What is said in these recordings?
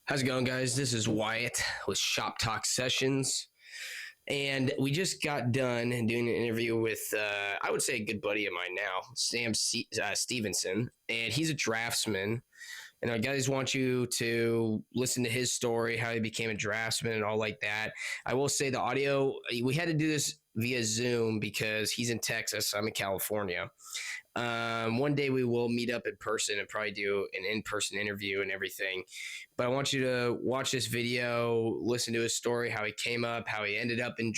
How's it going, guys? This is Wyatt with Shop Talk Sessions. And we just got done doing an interview with, I would say, a good buddy of mine now, Stevenson. And he's a draftsman. And I guys want you to listen to his story, how he became a draftsman and all like that. I will say the audio, we had to do this via Zoom because he's in Texas. I'm in California. One day we will meet up in person and probably do an in-person interview and everything. But I want you to watch this video, listen to his story, how he came up, how he ended up in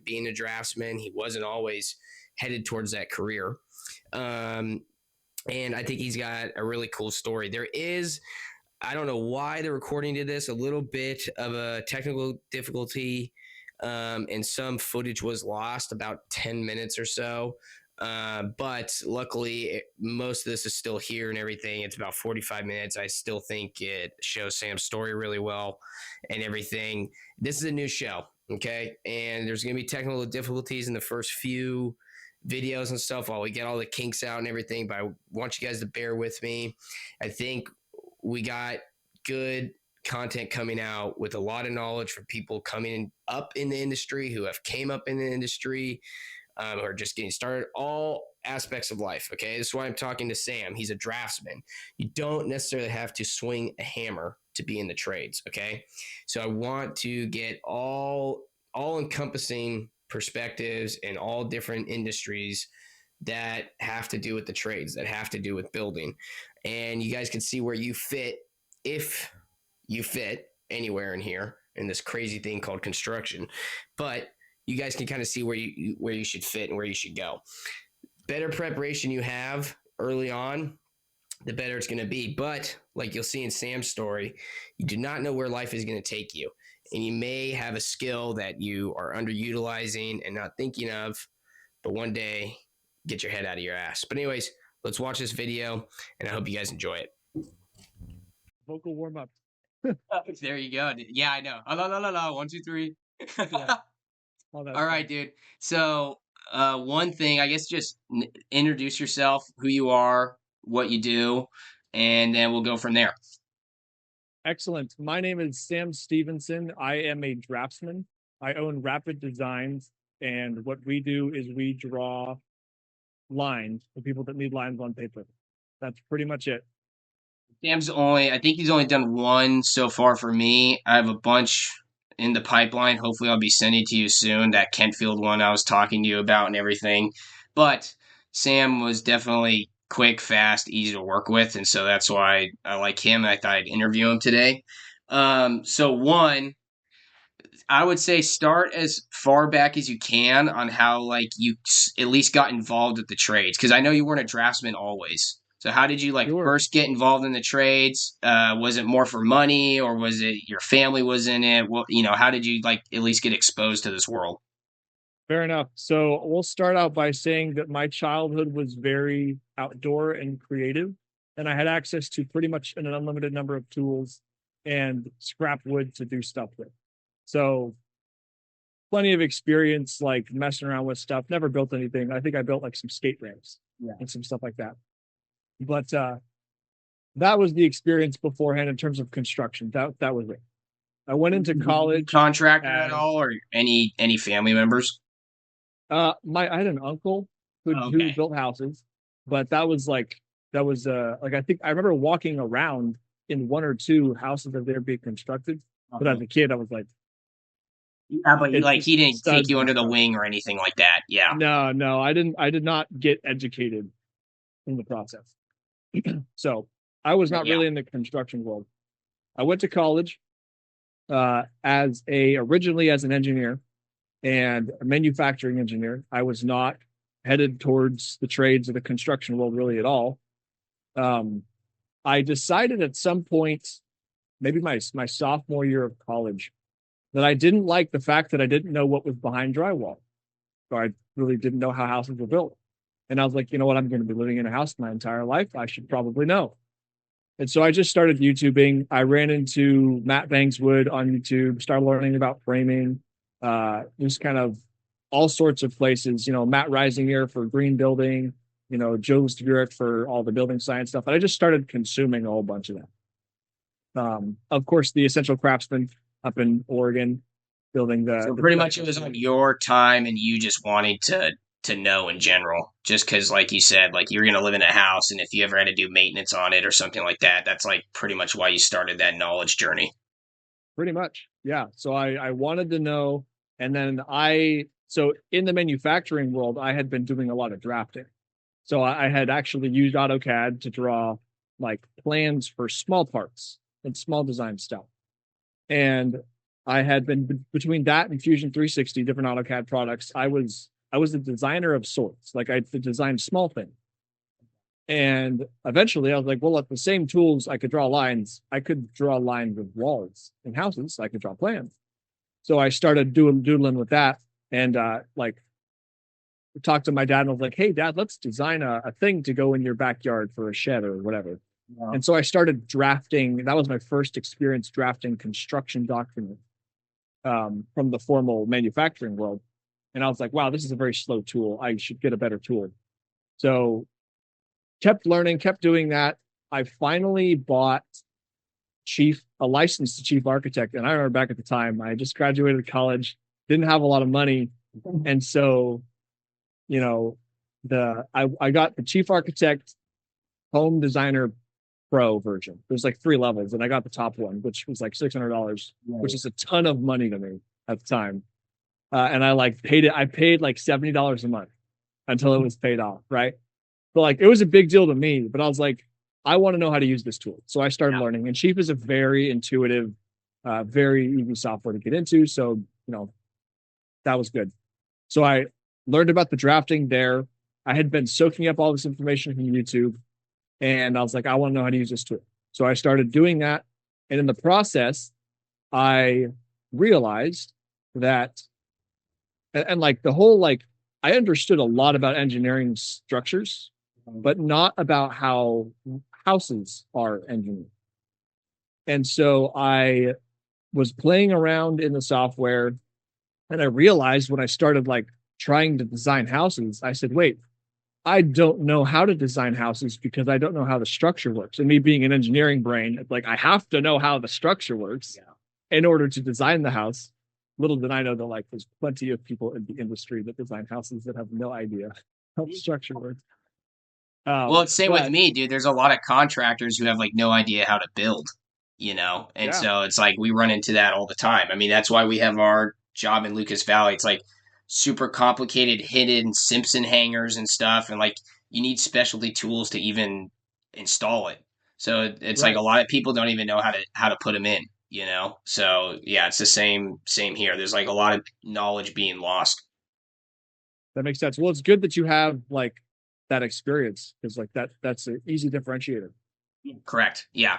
being a draftsman. He wasn't always headed towards that career. And I think he's got a really cool story. There is, I don't know why the recording did this, a little bit of a technical difficulty, and some footage was lost, about 10 minutes or so. But luckily, most of this is still here and everything. It's about 45 minutes. I still think it shows Sam's story really well and everything. This is a new show, okay? And there's going to be technical difficulties in the first few videos and stuff while we get all the kinks out and everything, but I want you guys to bear with me. I think we got good content coming out with a lot of knowledge for people coming up in the industry, who have came up in the industry, who are just getting started, all aspects of life. Okay. This is why I'm talking to Sam. He's a draftsman. You don't necessarily have to swing a hammer to be in the trades. Okay. So I want to get all encompassing perspectives in all different industries that have to do with the trades, that have to do with building. And you guys can see where you fit, if you fit anywhere in here in this crazy thing called construction. But you guys can kind of see where you should fit and where you should go. Better preparation you have early on, the better it's going to be. But like you'll see in Sam's story, you do not know where life is going to take you. And you may have a skill that you are underutilizing and not thinking of, but one day get your head out of your ass. But anyways, let's watch this video, and I hope you guys enjoy it. Vocal warm up. There you go. Yeah, I know. La la la la. 1, 2, 3. Yeah. All right, dude. So, one thing, I guess, just introduce yourself, who you are, what you do, and then we'll go from there. Excellent. My name is Sam Stevenson. I am a draftsman. I own Rapid Designs, and what we do is we draw lines for people that need lines on paper. That's pretty much it. I think he's only done one so far for me. I have a bunch in the pipeline. Hopefully I'll be sending to you soon, that Kentfield one I was talking to you about and everything. But Sam was definitely quick, fast, easy to work with, and so that's why I like him, and I thought I'd interview him today. So one, I would say start as far back as you can on how like you at least got involved with the trades, because I know you weren't a draftsman always. So how did you first get involved in the trades? Was it more for money, or was it your family was in it? Well, how did you at least get exposed to this world? Fair enough. So we'll start out by saying that my childhood was very outdoor and creative, and I had access to pretty much an unlimited number of tools and scrap wood to do stuff with. So plenty of experience, like messing around with stuff. Never built anything. I think I built like some skate ramps and some stuff like that. But that was the experience beforehand in terms of construction. That was it. I went into college. Contractor at all, or any family members? I had an uncle who built houses, but that was I think I remember walking around in one or two houses that they're being constructed. But as a kid, I was like, yeah, but he didn't take you under the wing or anything like that. Yeah. No, I didn't. I did not get educated in the process. So I was not really in the construction world. I went to college originally as an engineer and a manufacturing engineer. I was not headed towards the trades of the construction world really at all. I decided at some point, maybe my sophomore year of college, that I didn't like the fact that I didn't know what was behind drywall. So I really didn't know how houses were built. And I was like, you know what? I'm going to be living in a house my entire life. I should probably know. And so I just started YouTubing. I ran into Matt Bangswood on YouTube, started learning about framing, just kind of all sorts of places, Matt Risinger for green building, Joe's Buick for all the building science stuff. And I just started consuming a whole bunch of that. Of course, the Essential Craftsman up in Oregon, building So the pretty much it was on your time, and you just wanted to know in general, just because, like you said, like you're gonna live in a house, and if you ever had to do maintenance on it or something like that, that's like pretty much why you started that knowledge journey. pretty much. Yeah. So I wanted to know. And then so in the manufacturing world, I had been doing a lot of drafting. So I had actually used AutoCAD to draw like plans for small parts and small design stuff. And I had been between that and Fusion 360, different AutoCAD products. I was a designer of sorts. Like I designed small things. And eventually I was like, well, at the same tools I could draw lines, I could draw lines with walls and houses. I could draw plans. So I started doodling with that and like talked to my dad and I was like, hey, Dad, let's design a thing to go in your backyard for a shed or whatever. Yeah. And so I started drafting. That was my first experience drafting construction documents from the formal manufacturing world. And I was like, wow, this is a very slow tool. I should get a better tool. So kept learning, kept doing that. I finally bought a license to chief architect. And I remember back at the time, I just graduated college, didn't have a lot of money. And so, I got the chief architect home designer pro version. There's like 3 levels, and I got the top one, which was like $600, which is a ton of money to me at the time. And I like paid it. I paid like $70 a month until it was paid off. Right. But like, it was a big deal to me, but I was like, I want to know how to use this tool. So I started learning, and Chief is a very intuitive, very easy software to get into. So, that was good. So I learned about the drafting there. I had been soaking up all this information from YouTube, and I was like, I want to know how to use this tool. So I started doing that. And in the process, I realized that, and like the whole, like, I understood a lot about engineering structures, but not about how houses are engineered. And so I was playing around in the software, and I realized when I started like trying to design houses, I said, wait, I don't know how to design houses because I don't know how the structure works. And me being an engineering brain, it's like I have to know how the structure works in order to design the house. Little did I know that like there's plenty of people in the industry that design houses that have no idea how the structure works. Well, it's same with me, dude. There's a lot of contractors who have like no idea how to build, and so it's like we run into that all the time. I mean, that's why we have our job in Lucas Valley. It's like super complicated hidden Simpson hangers and stuff, and like you need specialty tools to even install it. So it's like a lot of people don't even know how to put them in, So yeah, it's the same here. There's like a lot of knowledge being lost. That makes sense. Well, it's good that you have like that experience, because like that's an easy differentiator. Correct. Yeah.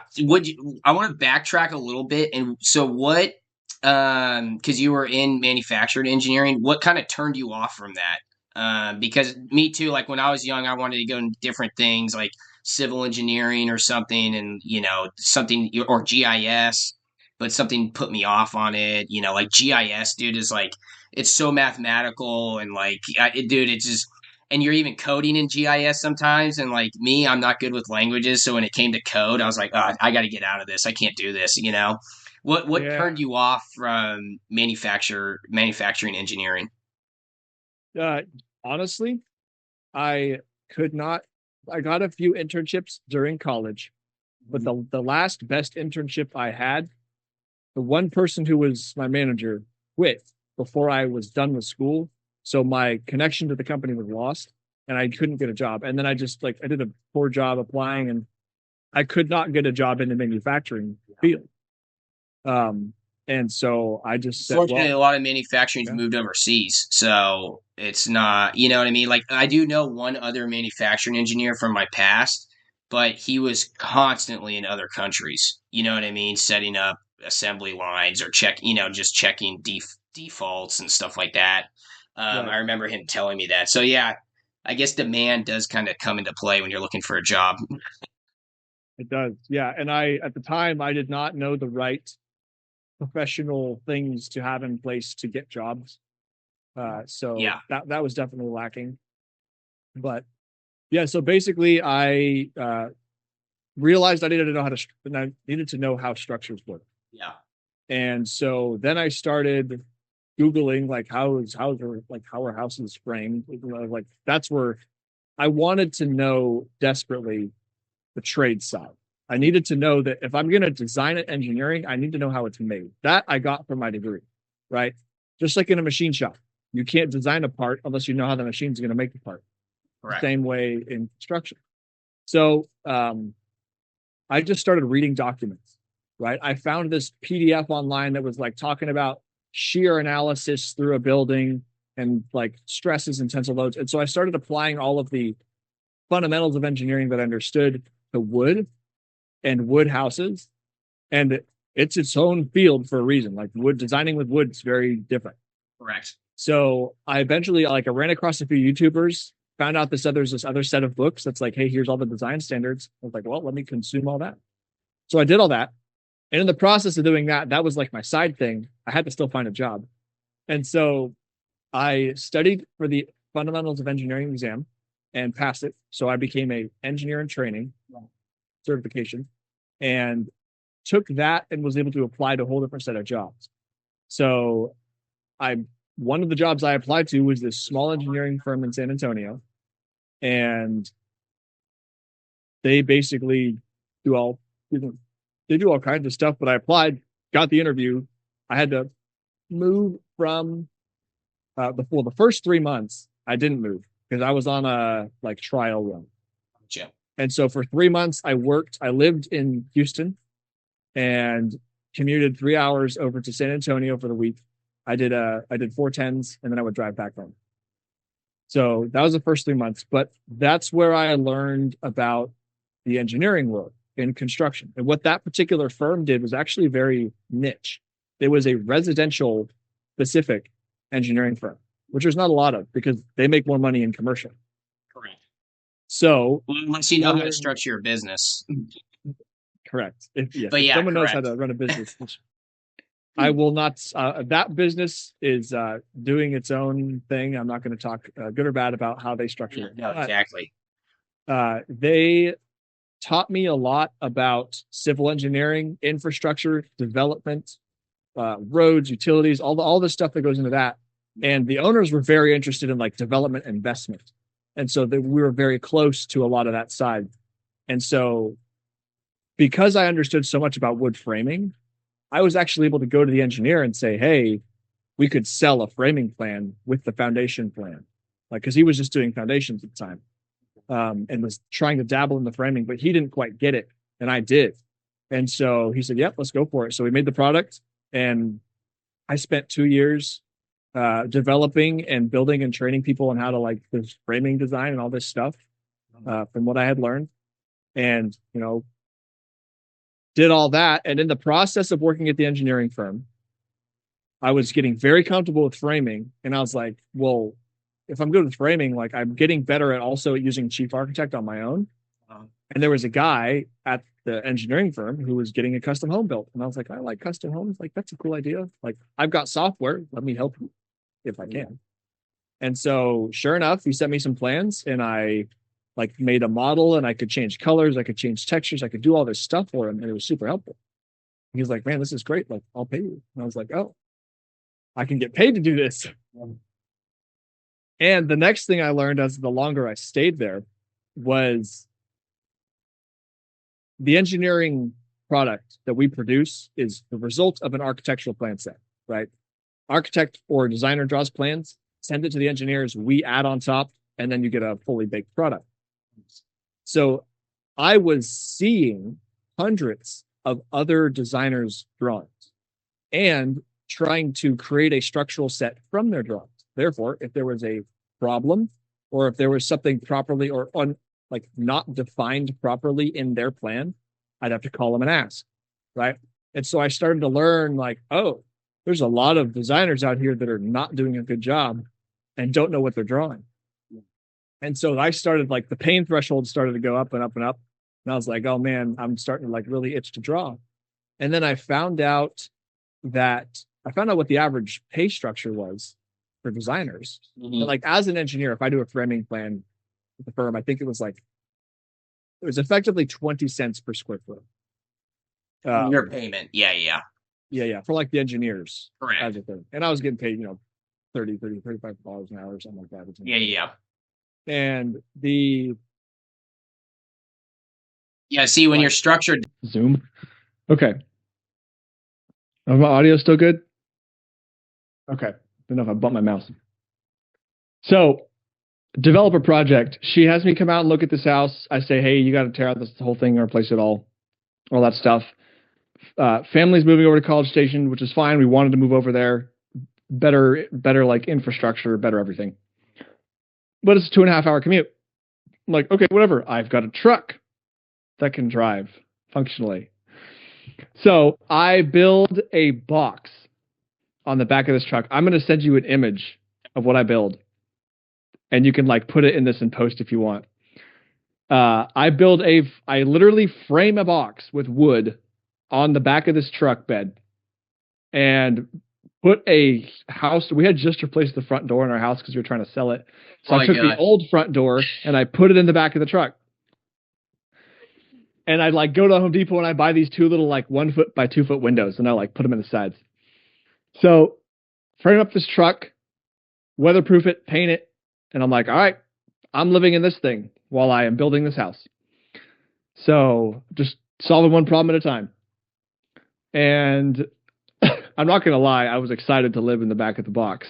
I want to backtrack a little bit, and so what, because you were in manufacturing engineering, what kind of turned you off from that? Because me too, like when I was young, I wanted to go into different things like civil engineering or something, and something, or GIS, but something put me off on it. Like GIS, dude, is like it's so mathematical, and like, dude, it's just, and you're even coding in GIS sometimes. And like me, I'm not good with languages, so when it came to code, I was like, oh, I got to get out of this. I can't do this. What turned you off from manufacturing engineering? Honestly, I could not. I got a few internships during college, but the last best internship I had, the one person who was my manager quit before I was done with school. So my connection to the company was lost, and I couldn't get a job. And then I just like I did a poor job applying, and I could not get a job in the manufacturing field. And so I just said, Fortunately, a lot of manufacturing's moved overseas, so it's not, you know what I mean? Like I do know one other manufacturing engineer from my past, but he was constantly in other countries. You know what I mean? Setting up assembly lines or just checking defaults and stuff like that. I remember him telling me that. So yeah, I guess demand does kind of come into play when you're looking for a job. It does. Yeah. And at the time, I did not know the right professional things to have in place to get jobs. So that was definitely lacking. But Yeah. So basically, I realized I needed to know I needed to know how structures work. Yeah. And so then I started Googling like how are houses framed? Like that's where I wanted to know desperately the trade side. I needed to know that if I'm going to design it engineering, I need to know how it's made. That I got from my degree, right? Just like in a machine shop, you can't design a part unless you know how the machine's going to make the part. Correct. Same way in construction. So I just started reading documents, right? I found this PDF online that was like talking about shear analysis through a building and like stresses and tensile loads. And so I started applying all of the fundamentals of engineering that I understood to wood and wood houses. And it's its own field for a reason. Like wood designing with wood is very different. Correct. So I eventually I ran across a few YouTubers, found out there's this other set of books that's like, hey, here's all the design standards. I was like, well, let me consume all that. So I did all that. And in the process of doing that, that was like my side thing. I had to still find a job. And so I studied for the fundamentals of engineering exam and passed it. So I became a engineer in training certification and took that and was able to apply to a whole different set of jobs. So I one of the jobs I applied to was this small engineering firm in San Antonio. And they basically do all they do all kinds of stuff, but I applied, got the interview. I had to move from the first 3 months I didn't move because I was on a like trial run. Gotcha. And so for 3 months I lived in Houston and commuted 3 hours over to San Antonio for the week. I did 410s and then I would drive back home. So that was the first 3 months, but that's where I learned about the engineering world in construction. And what that particular firm did was actually very niche. It was a residential specific engineering firm, which there's not a lot of because they make more money in commercial. Correct. So unless you know how to structure your business. Correct. If yeah, someone knows correct. how to run a business, I will not. That business is doing its own thing. I'm not going to talk good or bad about how they structure it. No, exactly. They taught me a lot about civil engineering, infrastructure development, roads, utilities, all the stuff that goes into that. And the owners were very interested in like development investment, and so we were very close to a lot of that side. And so, because I understood so much about wood framing, I was actually able to go to the engineer and say, hey, we could sell a framing plan with the foundation plan. Like, because he was just doing foundations at the time and was trying to dabble in the framing, but he didn't quite get it. And I did. And so he said, yep, let's go for it. So we made the product and I spent 2 years developing and building and training people on how to like this framing design and all this stuff from what I had learned. And, did all that. And in the process of working at the engineering firm, I was getting very comfortable with framing. And I was like, well, if I'm good with framing, like I'm getting better at also using Chief Architect on my own. And there was a guy at the engineering firm who was getting a custom home built. And I was like, I like custom homes. Like, that's a cool idea. Like, I've got software. Let me help you if I can. And so sure enough, he sent me some plans and I like made a model and I could change colors. I could change textures. I could do all this stuff for him. And it was super helpful. He was like, man, this is great. Like, I'll pay you. And I was like, oh, I can get paid to do this. And the next thing I learned as the longer I stayed there was the engineering product that we produce is the result of an architectural plan set, right? Architect or designer draws plans, send it to the engineers, we add on top, and then you get a fully baked product. So I was seeing hundreds of other designers' drawings and trying to create a structural set from their drawings. Therefore, if there was a problem or if there was something properly or not defined properly in their plan, I'd have to call them and ask, right? And so I started to learn like, oh, there's a lot of designers out here that are not doing a good job and don't know what they're drawing. And so I started like the pain threshold started to go up and up and up. And I was like, oh man, I'm starting to like really itch to draw. And then I found out what the average pay structure was for designers. Mm-hmm. And like as an engineer, if I do a framing plan, with the firm. I think it was effectively 20 cents per square foot. Your payment. Yeah. Yeah, for like the engineers. Correct. As a thing. And I was getting paid, $35 an hour or something like that. Yeah. And see, when you're structured. Zoom. Okay. My audio still good? Okay. I don't know if I bumped my mouse. So, developer project. She has me come out and look at this house. I say, hey, you got to tear out this whole thing or replace it all that stuff. Family's moving over to College Station, which is fine. We wanted to move over there. Better like infrastructure, better everything. But it's a 2.5 hour commute. I'm like, okay, whatever. I've got a truck that can drive functionally. So I build a box on the back of this truck. I'm going to send you an image of what I build. And you can like put it in this in post if you want. I literally frame a box with wood on the back of this truck bed and put a house. We had just replaced the front door in our house because we were trying to sell it. So I took the old front door and I put it in the back of the truck. And I'd like go to Home Depot and I buy these 2 little like 1 foot by 2 foot windows and I like put them in the sides. So frame up this truck, weatherproof it, paint it. And I'm like, all right, I'm living in this thing while I am building this house. So just solving one problem at a time. And I'm not going to lie, I was excited to live in the back of the box.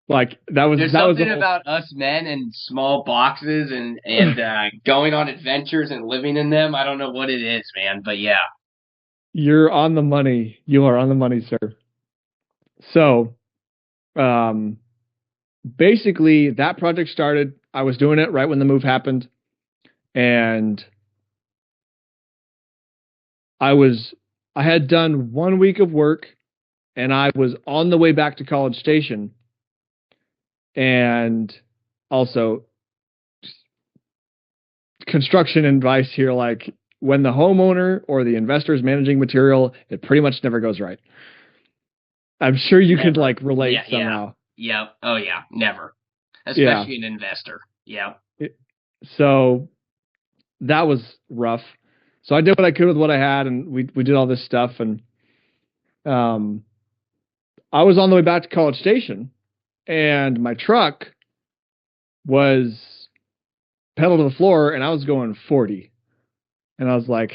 Like There's something about us men and small boxes and going on adventures and living in them. I don't know what it is, man, but yeah. You're on the money. You are on the money, sir. So, basically that project started. I was doing it right when the move happened. And I had done 1 week of work and I was on the way back to College Station. And also construction advice here, like when the homeowner or the investor is managing material, it pretty much never goes right. I'm sure you could like relate somehow. Yeah. Oh yeah. Never. Especially an investor. Yeah. So that was rough. So I did what I could with what I had and we did all this stuff. And I was on the way back to College Station. And my truck was pedal to the floor and I was going 40. And I was like,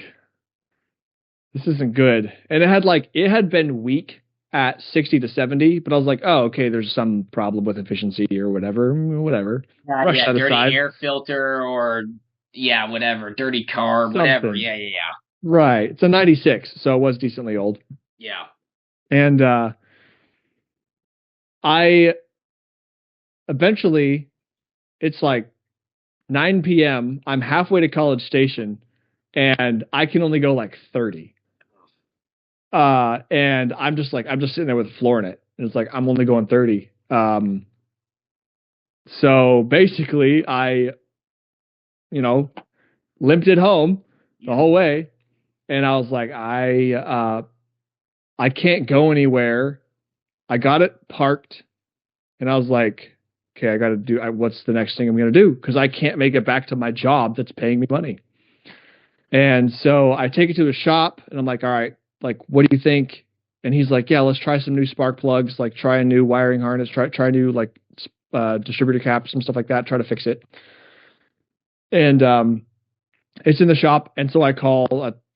this isn't good. And it had been weak at 60 to 70, but I was like, oh, okay, there's some problem with efficiency or whatever. Brush that dirty aside. Air filter or whatever. Dirty car, Something. whatever. Yeah. Right. It's a 96, so it was decently old. Yeah. And eventually, it's like 9 p.m. I'm halfway to College Station, and I can only go like 30. And I'm just sitting there with a floor in it. And it's like, I'm only going 30. So basically, I, limped it home the whole way. And I was like, I can't go anywhere. I got it parked. And I was like, okay, I got to do, what's the next thing I'm going to do? Because I can't make it back to my job that's paying me money. And so I take it to the shop and I'm like, all right, like, what do you think? And he's like, yeah, let's try some new spark plugs, like try a new wiring harness, try new like distributor caps and stuff like that, try to fix it. And it's in the shop. And so I call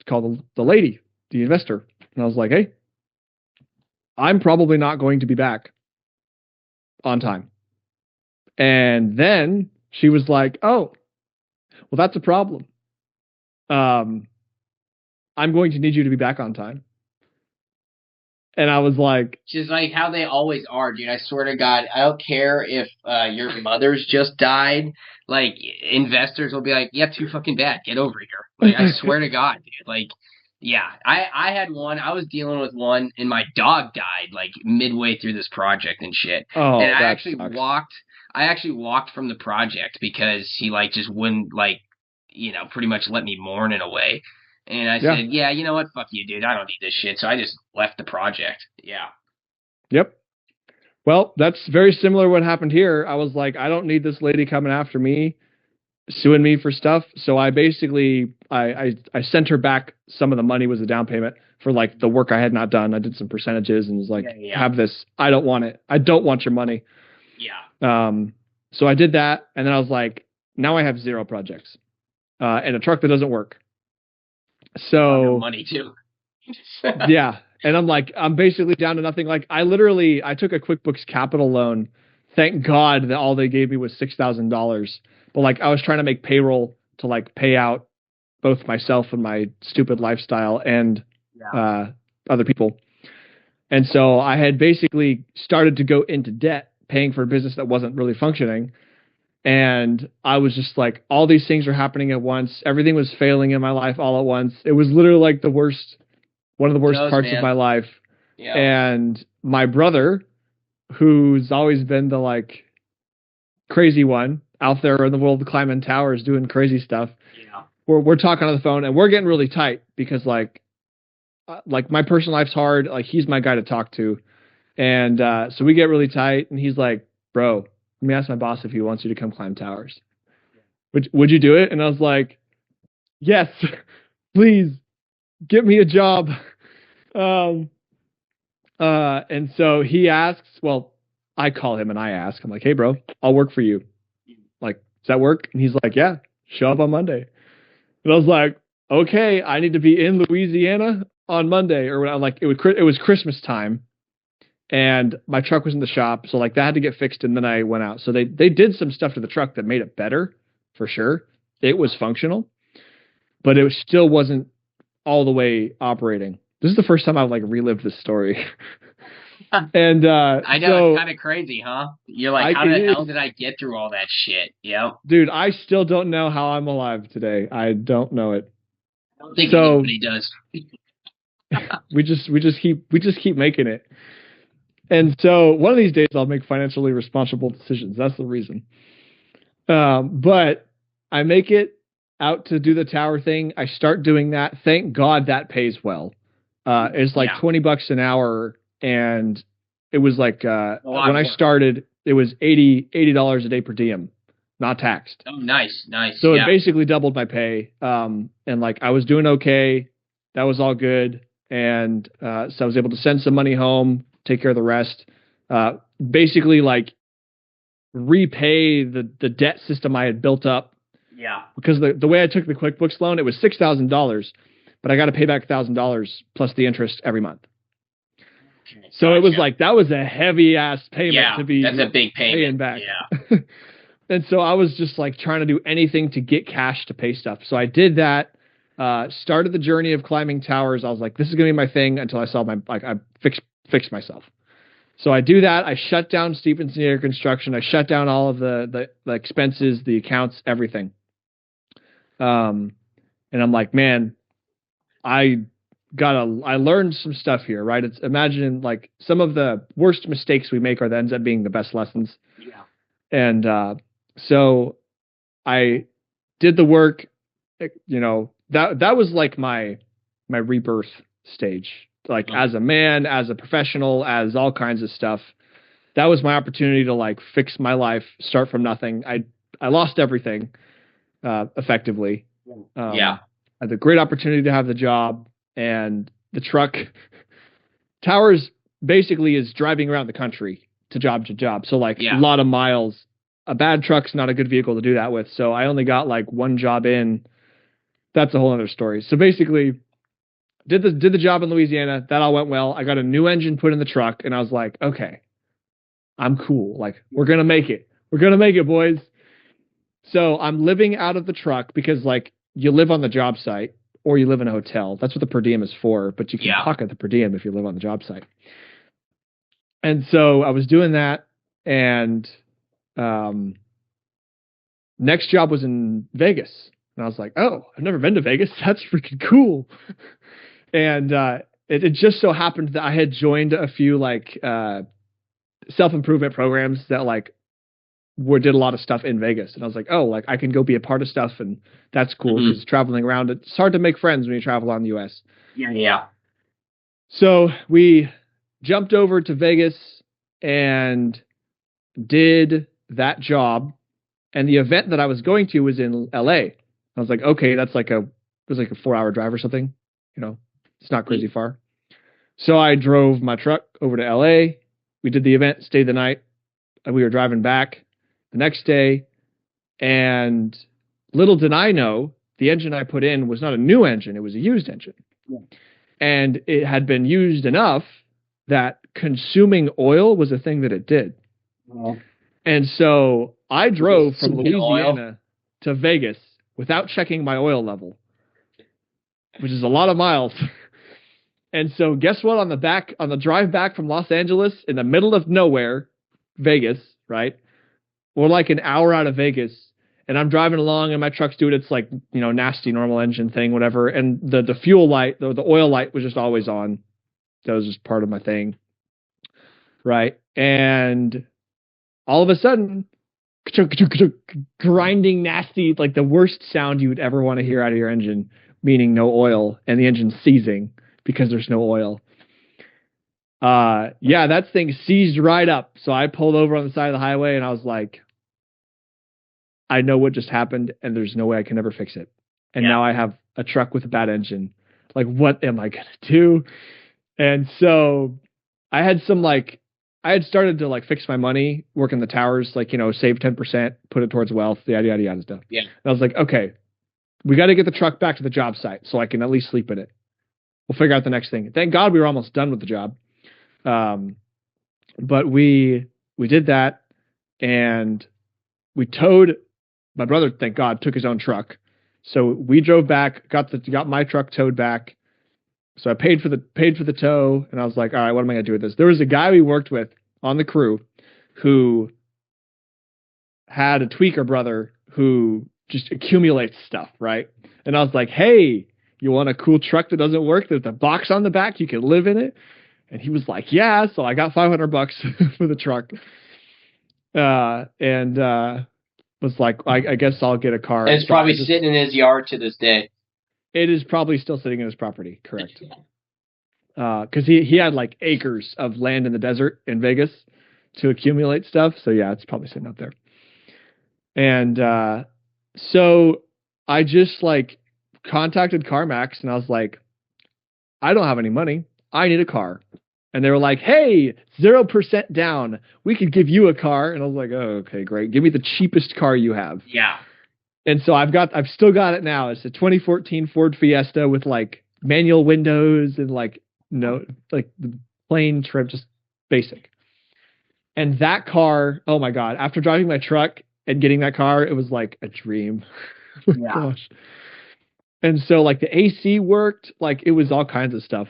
the lady, the investor. And I was like, hey, I'm probably not going to be back on time. And then she was like, oh, well, that's a problem. I'm going to need you to be back on time. And I was like, just like how they always are, dude. I swear to God, I don't care if your mother's just died. Like, investors will be like, yeah, too fucking bad. Get over here. Like, I swear to God, dude. Like, yeah, I had one. I was dealing with one, and my dog died like midway through this project and shit. Oh, and I actually walked from the project because he like just wouldn't like, pretty much let me mourn in a way. And I said, yeah, you know what? Fuck you, dude. I don't need this shit. So I just left the project. Yeah. Yep. Well, that's very similar to what happened here. I was like, I don't need this lady coming after me, suing me for stuff. So I basically I sent her back some of the money was a down payment for like the work I had not done. I did some percentages and was like, have this. I don't want it. I don't want your money. Yeah. So I did that, and then I was like, now I have 0 projects, and a truck that doesn't work. So money too. yeah. And I'm like, I'm basically down to nothing. Like I took a QuickBooks Capital loan. Thank God that all they gave me was $6,000. But like I was trying to make payroll to like pay out both myself and my stupid lifestyle and other people. And so I had basically started to go into debt paying for a business that wasn't really functioning. And I was just like, all these things are happening at once. Everything was failing in my life all at once. It was literally like one of the worst parts of my life. Yeah. And my brother, who's always been the like crazy one out there in the world climbing towers doing crazy stuff. Yeah. We're talking on the phone and we're getting really tight because like my personal life's hard. Like he's my guy to talk to. And so we get really tight and he's like, bro, let me ask my boss if he wants you to come climb towers. Would you do it? And I was like, yes, please get me a job. And so he asks, well, I call him and I ask, I'm like, hey bro, I'll work for you. Like, does that work? And he's like, yeah, show up on Monday. And I was like, okay, I need to be in Louisiana on Monday or when like, it was Christmas time and my truck was in the shop. So like that had to get fixed. And then I went out. So they did some stuff to the truck that made it better for sure. It was functional, but it still wasn't all the way operating. This is the first time I've like relived this story. And I know, so, it's kind of crazy, huh? You're like, how the hell did I get through all that shit? Yep. Dude, I still don't know how I'm alive today. I don't know it. I don't think anybody does. we just keep making it. And so one of these days I'll make financially responsible decisions. That's the reason. But I make it out to do the tower thing. I start doing that. Thank God that pays well. It's like $20 an hour. And it was like, when I started, it was $80 a day per diem, not taxed. Oh, nice. So it basically doubled my pay. And like, I was doing okay. That was all good. And, so I was able to send some money home, take care of the rest, basically like repay the debt system I had built up. Yeah. Because the way I took the QuickBooks loan, it was $6,000, but I got to pay back $1,000 plus the interest every month. So it was like, that was a heavy ass payment to be that's a big payment. Paying back. Yeah. And so I was just like trying to do anything to get cash to pay stuff. So I did that, started the journey of climbing towers. I was like, this is going to be my thing until I saw I fixed myself. So I do that. I shut down Stevenson Air Construction. I shut down all of the expenses, the accounts, everything. And I'm like, man, I learned some stuff here, right? It's imagine like some of the worst mistakes we make ends up being the best lessons. Yeah. And so I did the work, you know, that was like my rebirth stage, like as a man, as a professional, as all kinds of stuff. That was my opportunity to like fix my life, start from nothing. I lost everything, effectively. I had the great opportunity to have the job. And the truck towers basically is driving around the country to job. So like a lot of miles. A bad truck's not a good vehicle to do that with. So I only got like one job in. That's a whole other story. So basically did the job in Louisiana. That all went well. I got a new engine put in the truck and I was like, okay, I'm cool. Like we're going to make it. We're going to make it, boys. So I'm living out of the truck because like you live on the job site. Or you live in a hotel. That's what the per diem is for. But you can pocket the per diem if you live on the job site. And so I was doing that. And next job was in Vegas. And I was like, oh, I've never been to Vegas. That's freaking cool. And it just so happened that I had joined a few like self-improvement programs that like did a lot of stuff in Vegas. And I was like, oh, like I can go be a part of stuff. And that's cool because traveling around, it's hard to make friends when you travel around the US. Yeah. So we jumped over to Vegas and did that job. And the event that I was going to was in LA. I was like, okay, it was like a 4-hour drive or something. You know, it's not crazy far. So I drove my truck over to LA. We did the event, stayed the night. And we were driving back the next day. And little did I know, the engine I put in was not a new engine. It was a used engine. Yeah. And it had been used enough that consuming oil was a thing that it did. Uh-huh. And so I drove from Louisiana to Vegas without checking my oil level, which is a lot of miles. And so guess what? On the drive back from Los Angeles, in the middle of nowhere, Vegas, right? We're like an hour out of Vegas, and I'm driving along and my truck's doing its like, you know, nasty normal engine thing, whatever. And the fuel light, the oil light was just always on. That was just part of my thing. Right. And all of a sudden, grinding, nasty, like the worst sound you would ever want to hear out of your engine, meaning no oil, and the engine seizing because there's no oil. Yeah, that thing seized right up. So I pulled over on the side of the highway and I was like, I know what just happened and there's no way I can ever fix it. And now I have a truck with a bad engine. Like, what am I going to do? And so I had started to like fix my money, working the towers, like, you know, save 10%, put it towards wealth, yada, yada, yada stuff. Yeah. And I was like, okay, we got to get the truck back to the job site so I can at least sleep in it. We'll figure out the next thing. Thank God we were almost done with the job. But we did that and we towed. My brother, thank God, took his own truck. So we drove back, got my truck towed back. So I paid for the tow, and I was like, all right, what am I going to do with this? There was a guy we worked with on the crew who had a tweaker brother who just accumulates stuff, right? And I was like, hey, you want a cool truck that doesn't work? There's a box on the back. You can live in it. And he was like, yeah. So I got $500 for the truck. And was like, I guess I'll get a car. And it's probably sitting in his yard to this day. It is probably still sitting in his property, correct? Because he had like acres of land in the desert in Vegas to accumulate stuff. So yeah, it's probably sitting up there. And so I just like contacted CarMax and I was like, I don't have any money. I need a car. And they were like, hey, 0% down. We could give you a car. And I was like, oh, okay, great. Give me the cheapest car you have. Yeah. And so I've still got it now. It's a 2014 Ford Fiesta with like manual windows and like like the plain trim, just basic. And that car, oh my God, after driving my truck and getting that car, it was like a dream. Yeah. Gosh. And so like the AC worked, like it was all kinds of stuff.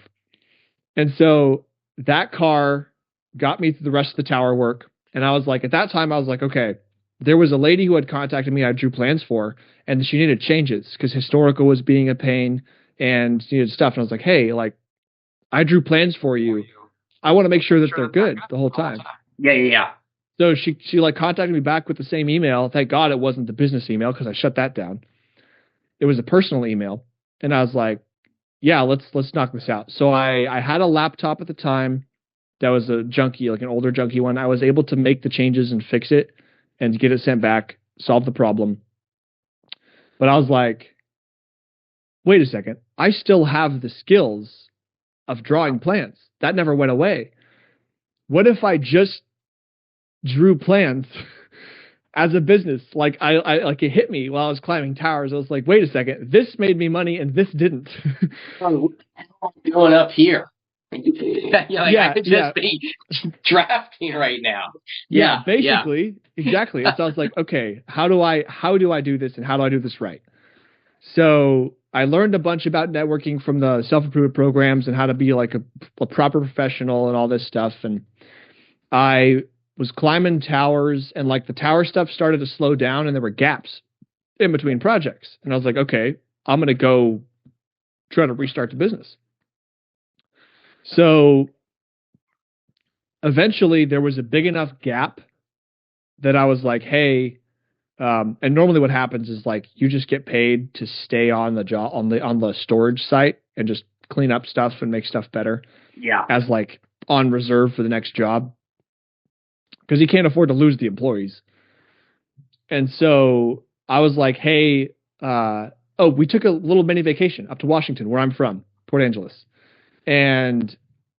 And so that car got me through the rest of the tower work. And I was like, at that time, I was like, okay, there was a lady who had contacted me I drew plans for, and she needed changes because historical was being a pain and she needed stuff. And I was like, hey, like, I drew plans for you. I want to make sure that they're good the whole time. Yeah. So she like contacted me back with the same email. Thank God it wasn't the business email because I shut that down. It was a personal email. And I was like, yeah, let's knock this out. So I had a laptop at the time that was a junky, like an older junky one. I was able to make the changes and fix it and get it sent back, solve the problem. But I was like, wait a second. I still have the skills of drawing plans. That never went away. What if I just drew plans as a business? Like I like it hit me while I was climbing towers. I was like, wait a second. This made me money and this didn't. Going up here. I could just be drafting right now. Yeah, basically. Exactly. And so I was like, okay, how do I do this and how do I do this right? So I learned a bunch about networking from the self-improvement programs and how to be like a proper professional and all this stuff. And I was climbing towers and like the tower stuff started to slow down and there were gaps in between projects. And I was like, okay, I'm going to go try to restart the business. So eventually there was a big enough gap that I was like, hey, and normally what happens is like you just get paid to stay on the job on the storage site and just clean up stuff and make stuff better. Yeah. As like on reserve for the next job. because he can't afford to lose the employees. And so I was like, hey, we took a little mini vacation up to Washington, where I'm from, Port Angeles. And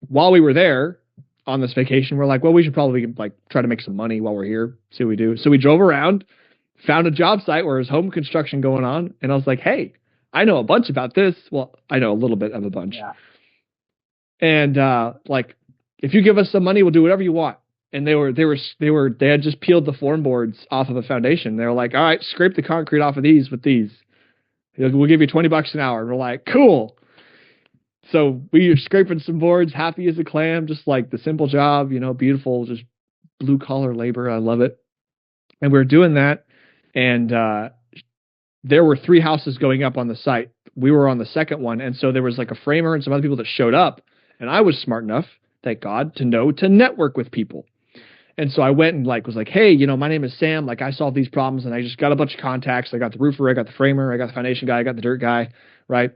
while we were there on this vacation, we're like, well, we should probably like try to make some money while we're here, see what we do. So we drove around, found a job site where there's home construction going on, and I was like, hey, I know a bunch about this. Well, I know a little bit of a bunch. Yeah. And like, if you give us some money, we'll do whatever you want. And they had just peeled the form boards off of a foundation. They were like, all right, scrape the concrete off of these with these. We'll give you $20 an hour. And we're like, cool. So we were scraping some boards, happy as a clam, just like the simple job, beautiful, just blue collar labor. I love it. And we were doing that. And there were 3 houses going up on the site. We were on the second one. And so there was like a framer and some other people that showed up. And I was smart enough, thank God, to know to network with people. And so I went and was like, hey, my name is Sam. Like, I solved these problems, and I just got a bunch of contacts. I got the roofer, I got the framer, I got the foundation guy, I got the dirt guy, right?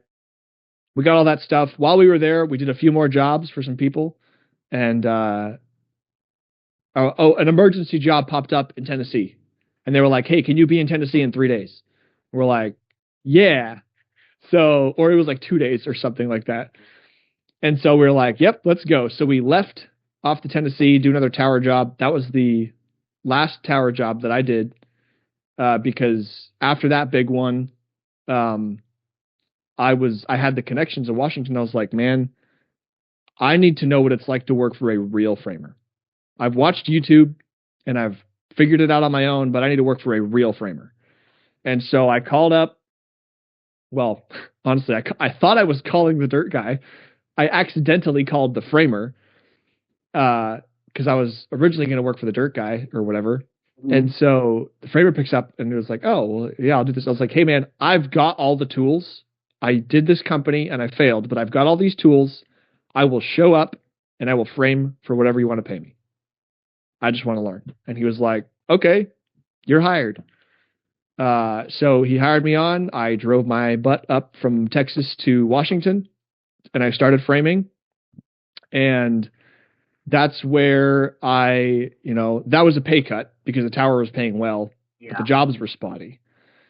We got all that stuff. While we were there, we did a few more jobs for some people. And an emergency job popped up in Tennessee. And they were like, hey, can you be in Tennessee in 3 days? We're like, yeah. So, or it was like 2 days or something like that. And so we were like, yep, let's go. So we left off to Tennessee, do another tower job. That was the last tower job that I did, because after that big one, I had the connections in Washington. I was like, man, I need to know what it's like to work for a real framer. I've watched YouTube and I've figured it out on my own, but I need to work for a real framer. And so I called up. Well, honestly, I thought I was calling the dirt guy. I accidentally called the framer, because I was originally going to work for the dirt guy or whatever. Mm-hmm. And so the framer picks up and it was like, oh, well, yeah, I'll do this. I was like, hey, man, I've got all the tools. I did this company and I failed, but I've got all these tools. I will show up and I will frame for whatever you want to pay me. I just want to learn. And he was like, okay, you're hired. So he hired me on. I drove my butt up from Texas to Washington and I started framing. And that's where that was a pay cut because the tower was paying well, but the jobs were spotty.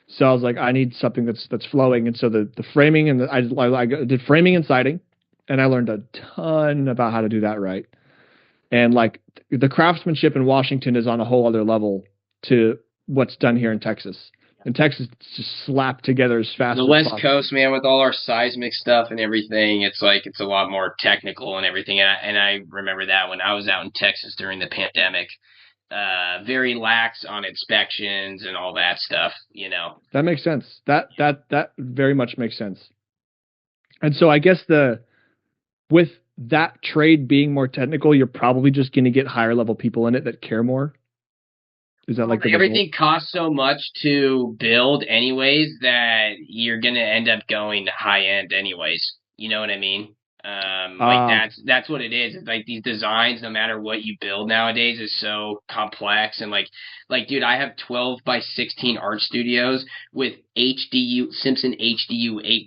So I was like, I need something that's flowing. And so the framing and I did framing and siding, and I learned a ton about how to do that right. And like the craftsmanship in Washington is on a whole other level to what's done here in Texas. In Texas, it's just slapped together as fast as the West possible. Coast, man, with all our seismic stuff and everything, it's a lot more technical and everything. And I remember that when I was out in Texas during the pandemic, very lax on inspections and all that stuff, That makes sense. That very much makes sense. And so I guess with that trade being more technical, you're probably just going to get higher level people in it that care more. Is that like everything costs so much to build anyways that you're going to end up going high end anyways. You know what I mean? That's what it is. It's like these designs, no matter what you build nowadays, is so complex. And like, dude, I have 12 by 16 art studios with Simpson HDU 8s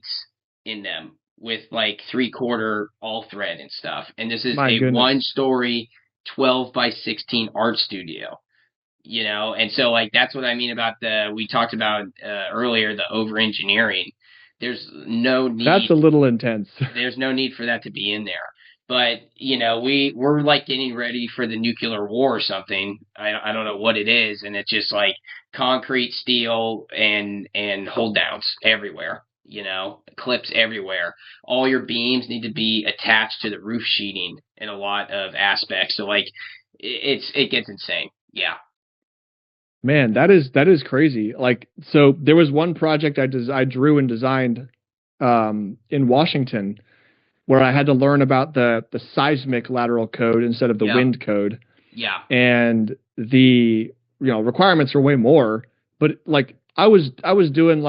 in them with like 3/4 all thread and stuff. And this is a 1-story 12 by 16 art studio. And so like that's what I mean about we talked about earlier, the over engineering. There's no need. That's a little intense. There's no need for that to be in there. But we're like getting ready for the nuclear war or something. I don't know what it is, and it's just like concrete, steel, and hold downs everywhere. Clips everywhere. All your beams need to be attached to the roof sheeting in a lot of aspects. So like it gets insane. Yeah. Man, that is crazy. Like, so there was one project I drew and designed in Washington where I had to learn about the seismic lateral code instead of the wind code. Yeah. And the requirements are way more, but like I was doing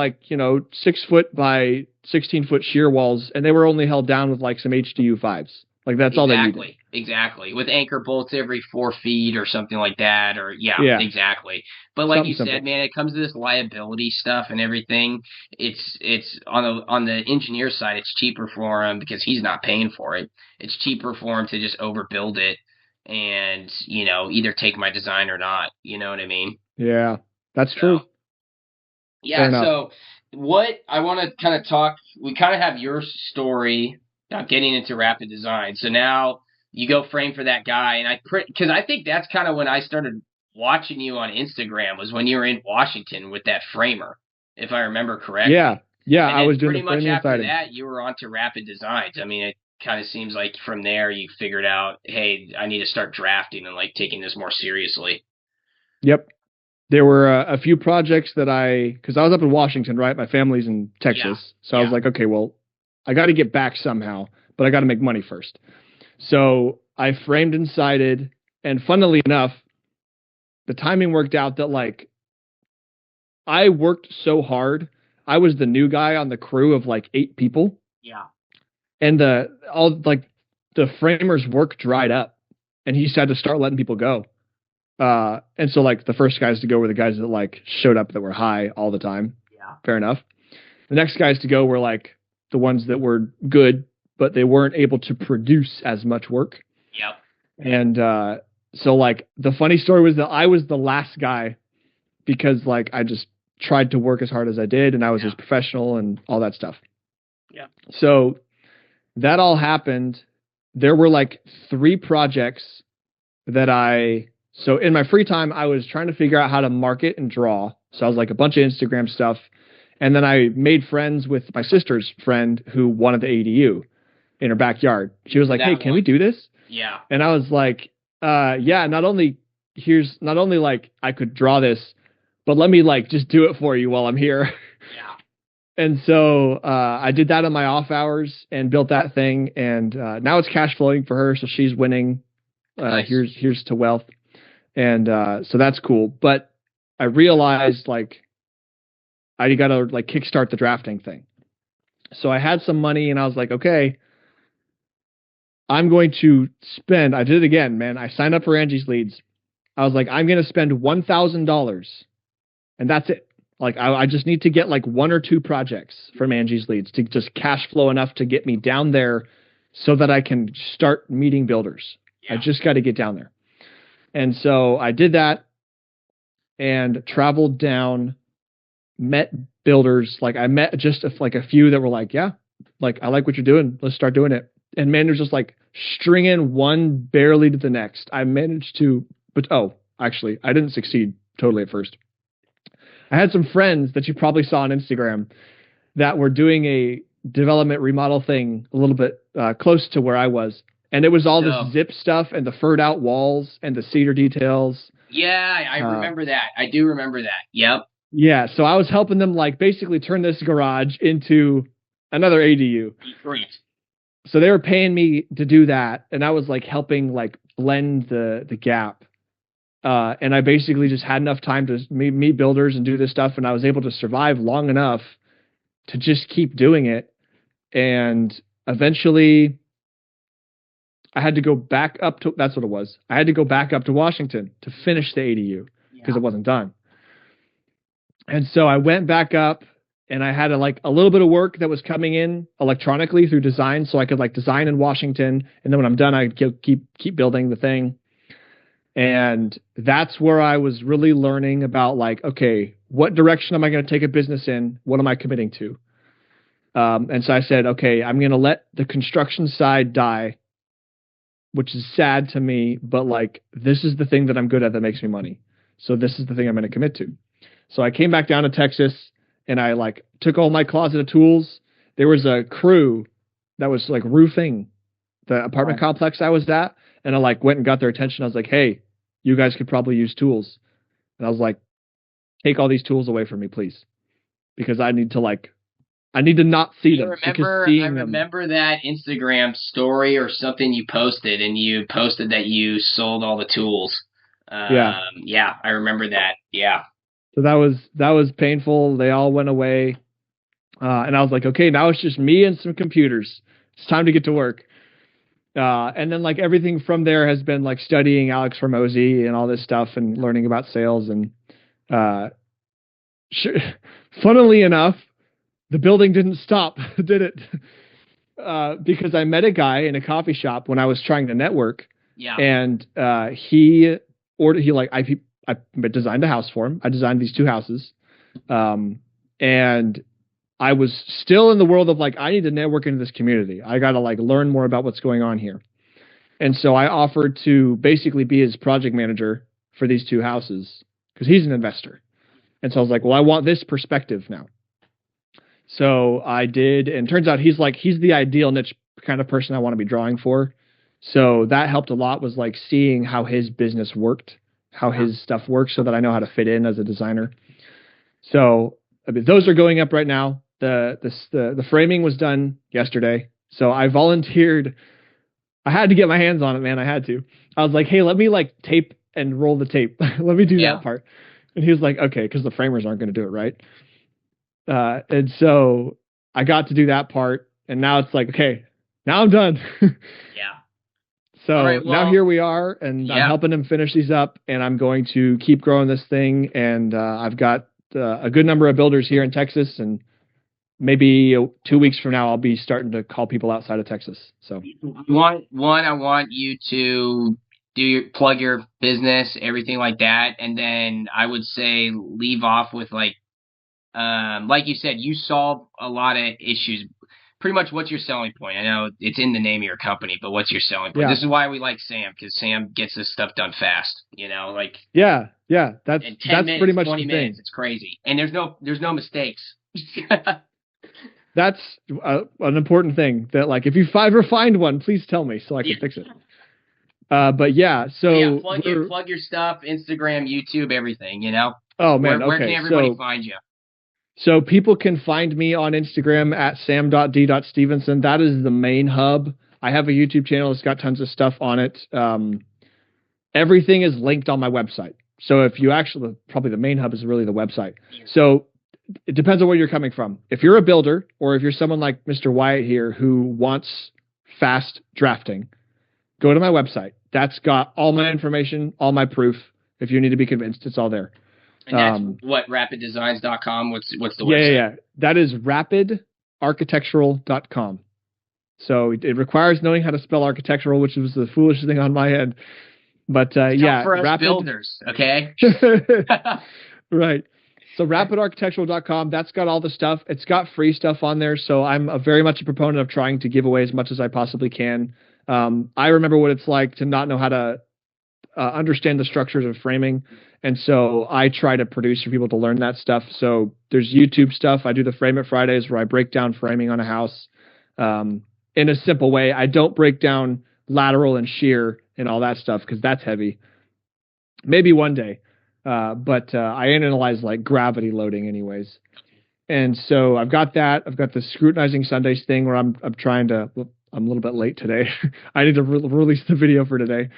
6 foot by 16 foot shear walls, and they were only held down with like some HDU 5s. Like that's all they needed. Exactly. With anchor bolts every 4 feet or something like that, or exactly. But like you said, man, it comes to this liability stuff and everything. It's on the engineer side, it's cheaper for him because he's not paying for it. It's cheaper for him to just overbuild it and, either take my design or not. You know what I mean? Yeah, that's So, true. Fair yeah. enough. So what I want to kind of talk, we kind of have your story about getting into rapid design. So now you go frame for that guy, and because I think that's kind of when I started watching you on Instagram, was when you were in Washington with that framer, if I remember correctly. Yeah. Yeah, And I then was doing pretty the much framing and after siding. that, you were on to rapid designs. I mean, it kind of seems like from there you figured out, hey, I need to start drafting and like taking this more seriously. Yep. There were a few projects that because I was up in Washington, right? My family's in Texas. So I was like, okay, well, I got to get back somehow, but I got to make money first. So I framed and sided. And funnily enough, the timing worked out that like I worked so hard. I was the new guy on the crew of like 8 people. Yeah. And the framer's work dried up and he just had to start letting people go. And so like the first guys to go were the guys that like showed up that were high all the time. Yeah. Fair enough. The next guys to go were like the ones that were good, but they weren't able to produce as much work. Yep. And so like the funny story was that I was the last guy because like I just tried to work as hard as I did and I was as professional and all that stuff. Yeah. So that all happened. There were like 3 projects that so in my free time, I was trying to figure out how to market and draw. So I was like a bunch of Instagram stuff. And then I made friends with my sister's friend who wanted the ADU in her backyard. She was like, hey, can we do this? Yeah. And I was like, yeah, not only like I could draw this, but let me like just do it for you while I'm here. Yeah. And so I did that on my off hours and built that thing. And now it's cash flowing for her. So she's winning. Nice. Here's to wealth. And so that's cool. But I realized like I got to like kickstart the drafting thing. So I had some money and I was like, okay, I'm going to spend, I did it again, man. I signed up for Angie's Leads. I was like, I'm going to spend $1,000 and that's it. Like I just need to get like 1 or 2 projects from Angie's Leads to just cash flow enough to get me down there so that I can start meeting builders. Yeah. I just got to get down there. And so I did that and traveled down, met builders. Like I met just like a few that were like, yeah, like I like what you're doing. Let's start doing it. And man, there's just like stringing one barely to the next. I managed to, but actually I didn't succeed totally at first. I had some friends that you probably saw on Instagram that were doing a development remodel thing a little bit close to where I was. And it was all this zip stuff and the furred out walls and the cedar details. Yeah, I remember that. I do remember that. Yep. Yeah, so I was helping them like basically turn this garage into another ADU. Great. So they were paying me to do that, and I was like helping like blend the gap. And I basically just had enough time to meet builders and do this stuff, and I was able to survive long enough to just keep doing it. And eventually I had to go back up to, that's what it was. I had to go back up to Washington to finish the ADU because it wasn't done. And so I went back up and I had a little bit of work that was coming in electronically through design. So I could like design in Washington. And then when I'm done, I keep building the thing. And that's where I was really learning about like, okay, what direction am I going to take a business in? What am I committing to? And so I said, okay, I'm going to let the construction side die, which is sad to me, but like, this is the thing that I'm good at that makes me money. So this is the thing I'm going to commit to. So I came back down to Texas and I like took all my closet of tools. There was a crew that was like roofing the apartment complex I was at. And I like went and got their attention. I was like, hey, you guys could probably use tools. And I was like, take all these tools away from me, please. Because I need to not see them. I remember that Instagram story or something you posted, and you posted that you sold all the tools. Yeah, I remember that. Yeah. So that was painful. They all went away. And I was like, okay, now it's just me and some computers. It's time to get to work. And then like everything from there has been like studying Alex Hormozy and all this stuff and learning about sales. And funnily enough, the building didn't stop, did it? Because I met a guy in a coffee shop when I was trying to network. Yeah. And he ordered. I designed a house for him. I designed these 2 houses, and I was still in the world of like, I need to network into this community. I got to like learn more about what's going on here. And so I offered to basically be his project manager for these 2 houses because he's an investor. And so I was like, well, I want this perspective now. So I did, and turns out he's the ideal niche kind of person I want to be drawing for. So that helped a lot, was like seeing how his business worked, how his stuff works, so that I know how to fit in as a designer. So I mean, those are going up right now. The framing was done yesterday. So I volunteered. I had to get my hands on it, man. I had to. I was like, hey, let me like tape and roll the tape. Let me do that part. And he was like, okay, because the framers aren't going to do it, right? And so I got to do that part, and now it's like, okay, now I'm done. Yeah. So right, well, now here we are, and I'm helping him finish these up, and I'm going to keep growing this thing. And I've got a good number of builders here in Texas, and maybe 2 weeks from now, I'll be starting to call people outside of Texas. So I want you to plug your business, everything like that, and then I would say leave off with like you said, you solve a lot of issues. Pretty much, what's your selling point? I know it's in the name of your company, but what's your selling point? Yeah. This is why we like Sam, because Sam gets this stuff done fast. Like yeah, that's in 10 that's minutes, pretty much 20 the minutes. thing. It's crazy, and there's no mistakes. That's an important thing. That like, if you ever find one, please tell me so I can fix it. But yeah, so plug your stuff, Instagram, YouTube, everything. Oh man, where can everybody find you? So people can find me on Instagram at sam.d.stevenson. That is the main hub. I have a YouTube channel. It's got tons of stuff on it. Everything is linked on my website. So if you actually, probably the main hub is really the website. So it depends on where you're coming from. If you're a builder, or if you're someone like Mr. Wyatt here who wants fast drafting, go to my website. That's got all my information, all my proof. If you need to be convinced, it's all there. And that's what, rapiddesigns.com? What's the website? Yeah. That is rapidarchitectural.com. So it requires knowing how to spell architectural, which was the foolish thing on my end. But yeah, for us builders, okay? Right. So rapidarchitectural.com, that's got all the stuff. It's got free stuff on there. So I'm very much a proponent of trying to give away as much as I possibly can. I remember what it's like to not know how to understand the structures of framing. And so I try to produce for people to learn that stuff. So there's YouTube stuff. I do the Frame It Fridays where I break down framing on a house in a simple way. I don't break down lateral and shear and all that stuff because that's heavy. Maybe one day. But I analyze like gravity loading anyways. And so I've got that. I've got the Scrutinizing Sundays thing where I'm trying to, I'm a little bit late today. I need to release the video for today.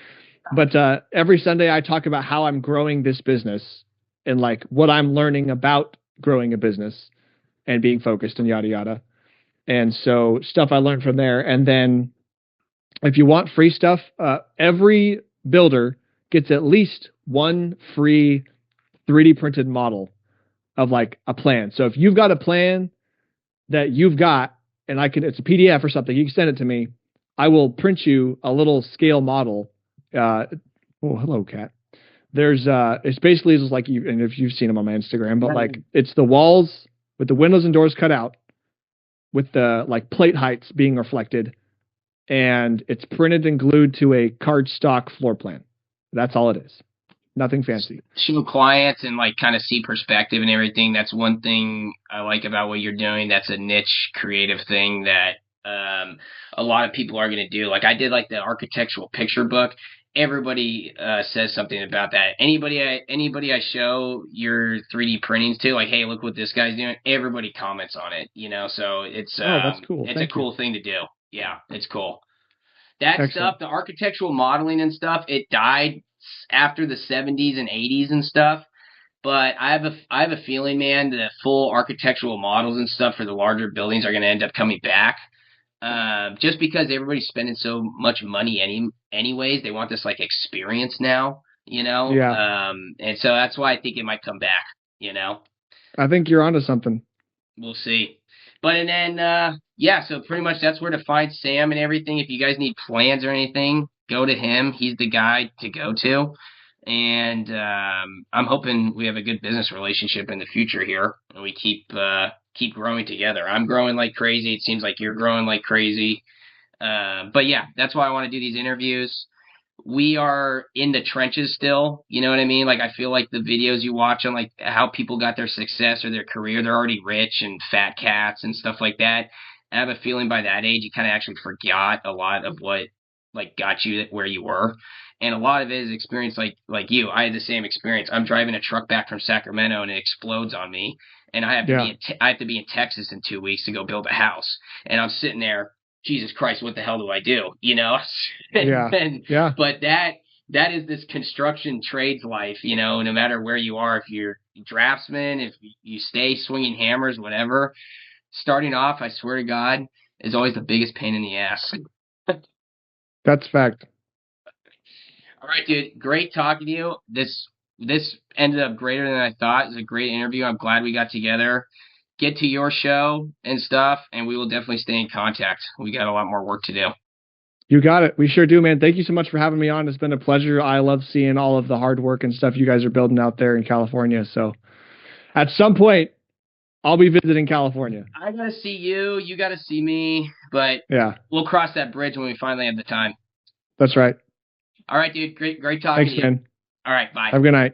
But every Sunday I talk about how I'm growing this business and like what I'm learning about growing a business and being focused and yada yada. And so stuff I learned from there. And then if you want free stuff, every builder gets at least one free 3D printed model of like a plan. So if you've got a plan that you've got, and it's a PDF or something, you can send it to me. I will print you a little scale model. Oh, hello, cat. It's basically just like and if you've seen them on my Instagram, but like it's the walls with the windows and doors cut out with the like plate heights being reflected, and it's printed and glued to a cardstock floor plan. That's all it is. Nothing fancy. Show clients and like kind of see perspective and everything. That's one thing I like about what you're doing. That's a niche creative thing that a lot of people are going to do. Like I did like the architectural picture book. Everybody says something about that. Anybody I show your 3D printings to, like, hey, look what this guy's doing. Everybody comments on it, So it's that's cool. It's a cool thing to do. Yeah, it's cool. That Excellent. Stuff, the architectural modeling and stuff, it died after the 70s and 80s and stuff. But I have a feeling, man, the full architectural models and stuff for the larger buildings are going to end up coming back. Just because everybody's spending so much money anyways, they want this like experience now, Yeah. And so that's why I think it might come back, I think you're onto something. We'll see. But and then so pretty much that's where to find Sam and everything. If you guys need plans or anything, go to him. He's the guy to go to. And I'm hoping we have a good business relationship in the future here, and we keep growing together. I'm growing like crazy. It seems like you're growing like crazy. But yeah, that's why I want to do these interviews. We are in the trenches still. You know what I mean? Like, I feel like the videos you watch on like how people got their success or their career, they're already rich and fat cats and stuff like that. I have a feeling by that age, you kind of actually forgot a lot of what like got you where you were. And a lot of it is experience like you. I had the same experience. I'm driving a truck back from Sacramento and it explodes on me. And I have to I have to be in Texas in 2 weeks to go build a house. And I'm sitting there, Jesus Christ, what the hell do I do? You know? But that is this construction trades life, you know, no matter where you are, if you're draftsman, if you stay swinging hammers, whatever, starting off, I swear to God, is always the biggest pain in the ass. That's fact. All right, dude. Great talking to you. This ended up greater than I thought. It was a great interview. I'm glad we got together. Get to your show and stuff, and we will definitely stay in contact. We got a lot more work to do. You got it. We sure do, man. Thank you so much for having me on. It's been a pleasure. I love seeing all of the hard work and stuff you guys are building out there in California. So at some point, I'll be visiting California. I got to see you. You got to see me. But yeah, we'll cross that bridge when we finally have the time. That's right. All right, dude. Great talking to you. Thanks, man. All right, bye. Have a good night.